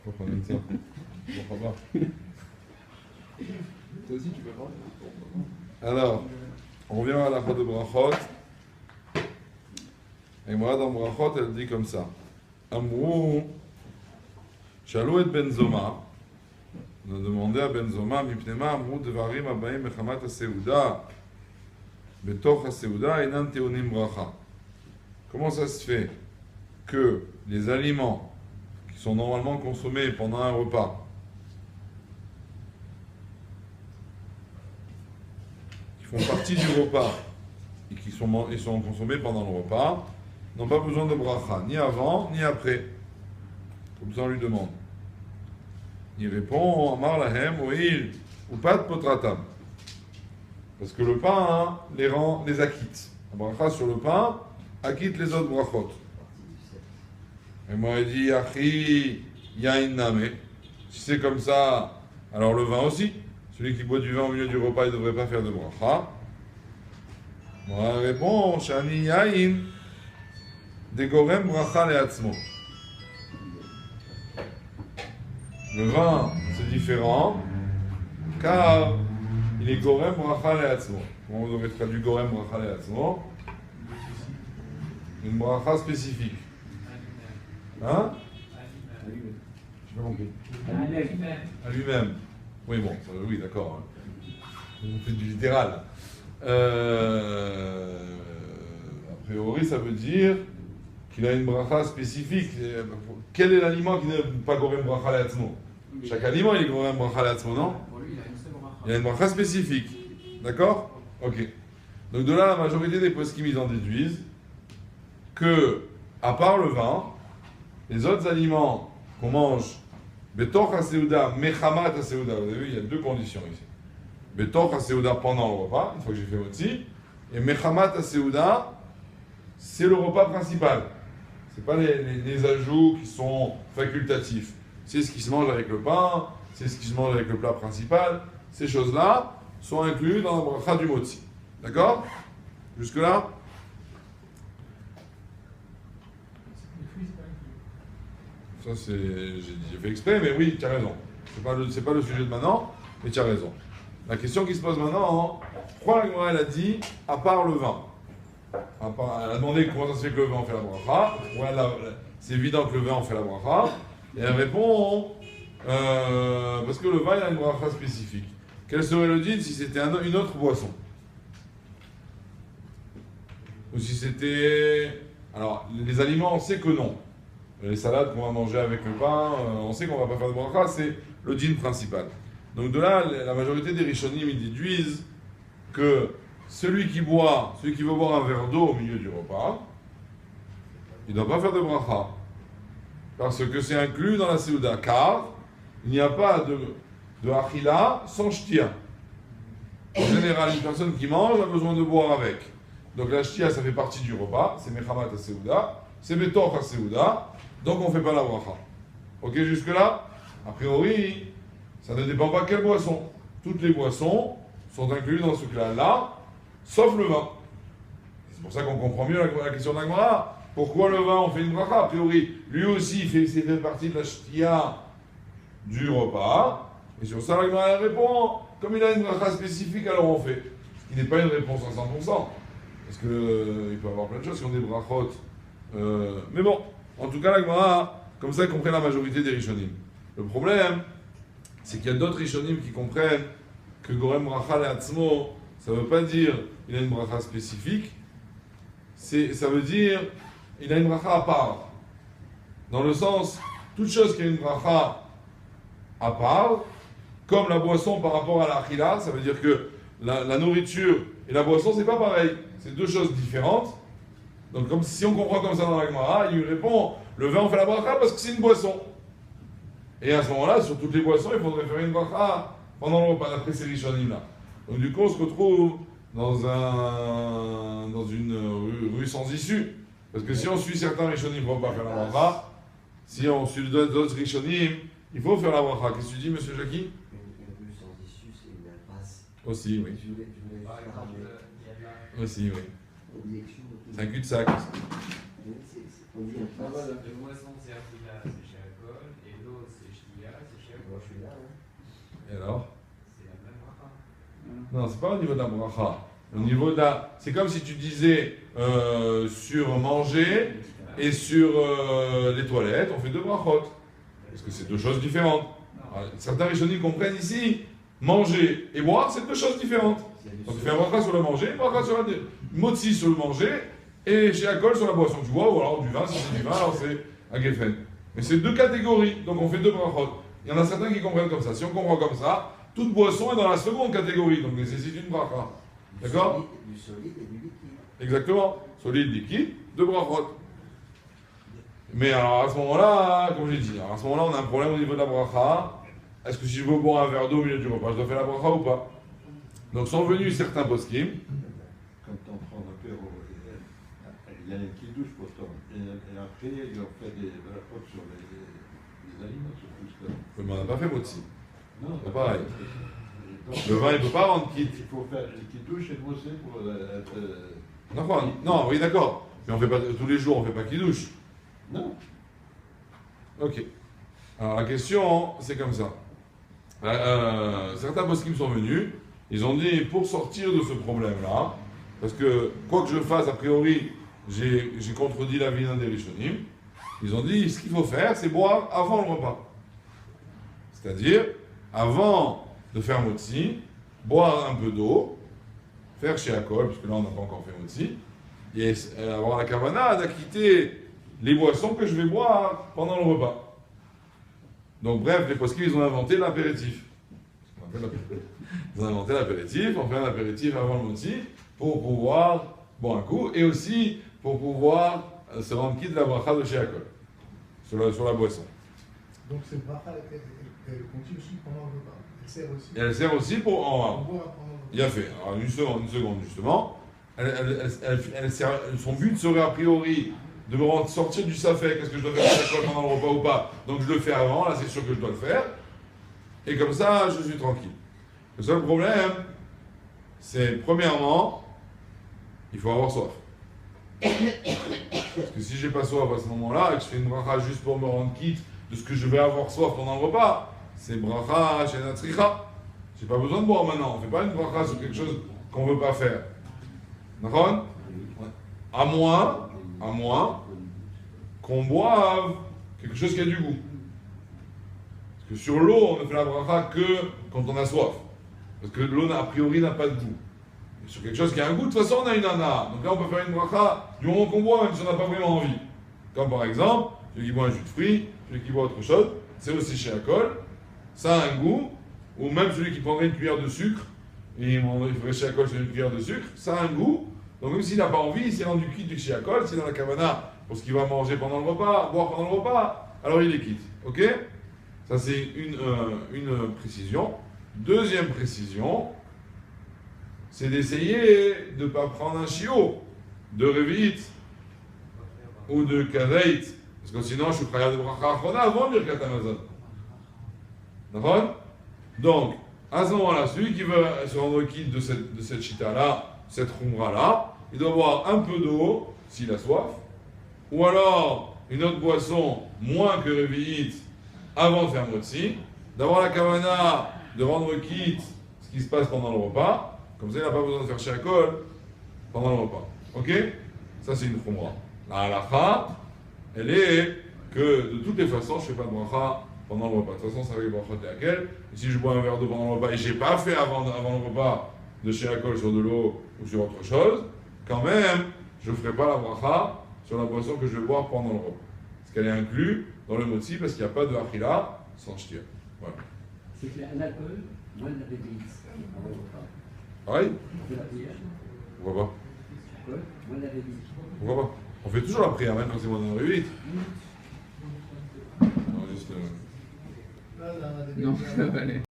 Faut prendre ça. Bon, pas. Toi aussi, tu peux prendre. Alors, on revient à la fois de Brachot. Et moi, dans Brachot, elle dit comme ça. Amrou, Shalou et Benzoma. On a demandé à Benzoma, Mipnema, Amrou, Devarim, Abaim, Mechamat, Aseuda, Betoch, Aseuda, Inan, Teonim, Bracha. Comment ça se fait que les aliments qui sont normalement consommés pendant un repas, qui font partie du repas et qui sont consommés pendant le repas, n'ont pas besoin de bracha, ni avant, ni après. Comme ça on lui demande. Il répond, Amar lahem, oil, ou pas de potratam. Parce que le pain les acquitte. La bracha sur le pain acquitte les autres brachot. Et moi il dit, Achi, yain name. Si c'est comme ça, alors le vin aussi. Celui qui boit du vin au milieu du repas, il ne devrait pas faire de bracha. Moi il répond, Shani yain. Degorem bracha leatzmo. Le vin, c'est différent, car il est gorem bracha leatzmo. Comment vous aurez traduit gorem bracha leatzmo? Une bracha spécifique. Hein? Je n'ai pas compris. À lui-même. Oui, bon, oui, d'accord. On fait du littéral. A priori, ça veut dire qu'il a une bracha spécifique. Quel est l'aliment qui n'est pas gorem bracha leatzmo? Chaque aliment, il est gorem bracha leatzmo, non? Il a une bracha spécifique. D'accord? Ok. Donc de là, la majorité des poskim, ils en déduisent que, à part le vin, les autres aliments qu'on mange, betoch ha-seuda, mechamat ha-seuda, vous avez vu, il y a deux conditions ici. Betoch ha-seuda pendant le repas, une fois que j'ai fait motzi, et mechamat ha-seuda, c'est le repas principal. C'est pas les ajouts qui sont facultatifs. C'est ce qui se mange avec le pain, c'est ce qui se mange avec le plat principal. Ces choses-là sont incluses dans la bracha du motzi. D'accord? Jusque-là? Ça, j'ai fait exprès, mais oui, tu as raison. C'est pas le sujet de maintenant, mais tu as raison. La question qui se pose maintenant, pourquoi la Gemara, elle a dit, à part le vin? Elle a demandé comment ça se fait que le vin en fait la bracha. C'est évident que le vin en fait la bracha. Et elle répond parce que le vin il a une bracha spécifique. Quel serait le din si c'était une autre boisson? Ou si c'était. Alors, les aliments, on sait que non. Les salades qu'on va manger avec le pain, on sait qu'on ne va pas faire de bracha, c'est le din principal. Donc de là, la majorité des rishonim ils déduisent que celui qui veut boire un verre d'eau au milieu du repas, il ne doit pas faire de bracha. Parce que c'est inclus dans la seuda. Car il n'y a pas de achila sans shtia. En général, une personne qui mange a besoin de boire avec. Donc la shtia, ça fait partie du repas. C'est mechamat ha-seuda. C'est betoch ha-seuda. Donc on ne fait pas la bracha. Ok, jusque-là? A priori, ça ne dépend pas de quelle boisson. Toutes les boissons sont incluses dans ce cas-là, sauf le vin. C'est pour ça qu'on comprend mieux la question d'Agmara. Pourquoi le vin, on fait une bracha? A priori, lui aussi, il fait partie de la shtia du repas. Et sur ça, l'Agmara répond, comme il a une bracha spécifique, alors on fait. Ce qui n'est pas une réponse à 100%. Parce qu'il peut y avoir plein de choses qui ont des brachot. Mais bon, en tout cas, l'Agmara, comme ça, comprend la majorité des rishonim. Le problème, c'est qu'il y a d'autres rishonim qui comprennent que gorem bracha leatzmo, ça ne veut pas dire il a une bracha spécifique, ça veut dire il a une bracha à part. Dans le sens, toute chose qui a une bracha à part, comme la boisson par rapport à la achila, ça veut dire que la nourriture et la boisson, c'est pas pareil. C'est deux choses différentes. Donc comme si on comprend comme ça dans la Gemara, il lui répond, le vin on fait la bracha parce que c'est une boisson. Et à ce moment-là, sur toutes les boissons, il faudrait faire une bracha pendant le repas, d'après ces rishonim-là. Donc du coup, on se retrouve dans une rue sans issue. Parce que si on suit certains rishonim, il ne faut pas faire la bracha. Si on suit d'autres rishonim, il faut faire la bracha. Qu'est-ce que tu dis, monsieur Jackie? Une rue sans issue, c'est une impasse. Aussi, oui. Je voulais faire Aussi, oui. objection. C'est un cul-de-sac. C'est On dit un place. Le moisson, c'est Akhila, c'est chez Akol, et l'autre, c'est Shtia, c'est chez Moi, Akol. je suis là. Hein. Et alors? C'est la même bracha. Non, c'est pas au niveau de la bracha. Au niveau de la... C'est comme si tu disais sur manger et sur les toilettes, on fait deux brachot. Parce que c'est deux choses différentes. Alors, certains rishonim comprennent ici, manger et boire, c'est deux choses différentes. Donc tu fais un bracha sur le manger, un bracha sur la motzi sur le manger, et chez Akol sur la boisson. Tu vois, ou alors du vin, si c'est du vin, alors c'est à Geffen. Mais c'est deux catégories, donc on fait deux brachot. Il y en a certains qui comprennent comme ça. Si on comprend comme ça, toute boisson est dans la seconde catégorie, donc nécessite une bracha. D'accord? Du solide et du liquide. Exactement. Solide, liquide, deux brachot. Mais alors à ce moment-là, comme j'ai dit, alors à ce moment-là, on a un problème au niveau de la bracha. Est-ce que si je veux boire un verre d'eau au milieu du repas, je dois faire la bracha ou pas? Donc sont venus certains poskim. Quand on prend l'apéro, il y a un qui douche pourtant. Et après, ils ont fait des brachot sur les aliments, sur tout ça. Mais on n'a pas fait motzi. Non, C'est pareil. Donc, Le vin, il ne peut pas rendre quitte. il faut faire le qui douche et le mosser pour être. Non, oui, d'accord. Mais on fait pas tous les jours, on ne fait pas qui douche. Non. Ok. Alors la question, c'est comme ça. Certains poskim sont venus, ils ont dit pour sortir de ce problème-là, parce que quoi que je fasse, a priori, j'ai contredit l'avis d'un des Rishonim, ils ont dit ce qu'il faut faire, c'est boire avant le repas. C'est-à-dire, avant de faire motzi, boire un peu d'eau, faire chez Akol, puisque là on n'a pas encore fait motzi, et avoir la kavana d'acquitter les boissons que je vais boire pendant le repas. Donc bref, les poskim, ils ont inventé l'apéritif. Ils ont inventé l'apéritif, on fait un apéritif avant le motzi pour pouvoir boire un coup et aussi pour pouvoir se rendre quitte de la bracha de chez Akol sur la boisson. Donc cette bracha, elle continue aussi pendant le repas. Elle sert aussi. Et elle sert aussi pour On boit pendant le repas. Il a fait. Alors une seconde justement. Son but serait a priori de me rendre sortir du safek, est-ce que je dois faire chez Akol pendant le repas ou pas. Donc je le fais avant, là c'est sûr que je dois le faire. Et comme ça, je suis tranquille. Le seul problème, c'est premièrement, il faut avoir soif. Parce que si j'ai pas soif à ce moment-là, et que je fais une bracha juste pour me rendre quitte de ce que je vais avoir soif pendant le repas, c'est bracha chez Natsricha. J'ai pas besoin de boire maintenant. On fait pas une bracha sur quelque chose qu'on veut pas faire. D'accord? À moins qu'on boive quelque chose qui a du goût. Parce que sur l'eau, on ne fait la bracha que quand on a soif. Parce que l'eau, a priori, n'a pas de goût. Et sur quelque chose qui a un goût, de toute façon, on a une ana. Donc là, on peut faire une bracha du moment qu'on boit, même si on n'a pas vraiment envie. Comme par exemple, celui qui boit un jus de fruits, celui qui boit autre chose, c'est aussi chez Akol. Ça a un goût. Ou même celui qui prendrait une cuillère de sucre, et il ferait chez Akol sur une cuillère de sucre, ça a un goût. Donc même s'il n'a pas envie, il s'est rendu quitte du chez Akol, s'il est dans la kavana pour ce qu'il va manger pendant le repas, boire pendant le repas, alors il est quitte. Ok? Ça c'est une précision. Deuxième précision, c'est d'essayer de ne pas prendre un chiot de Revit ou de Kaveit, parce que sinon je suis prêt à de bracha achrona avant de dire Katamazon. D'accord? Donc, à ce moment-là, celui qui veut se rendre quitte de cette chita-là, cette khumra-là, il doit boire un peu d'eau, s'il a soif, ou alors une autre boisson moins que Revi'it avant de faire motzi, d'avoir la kavana de rendre quitte ce qui se passe pendant le repas, comme ça il n'a pas besoin de faire chez Akol pendant le repas. Ok? Ça c'est une khumra. La halakha, elle est que de toutes les façons, je ne fais pas de bracha pendant le repas. De toute façon, ça va être brachot et Akel. Et si je bois un verre d'eau pendant le repas et je n'ai pas fait avant le repas de chez Akol sur de l'eau ou sur autre chose, quand même, je ne ferai pas la bracha sur la boisson que je vais boire pendant le repas. Parce qu'elle est inclue dans le motzi parce qu'il n'y a pas de achila sans shtir. Voilà. C'est que l'alcool, moi, la bébite, avant le repas. Pareil? On fait la prière. Pourquoi pas? Alcool, moi, la bébite. Pourquoi pas? On fait toujours la prière, même quand c'est moins dans le 8. Non, juste. Là, Non, ça va aller.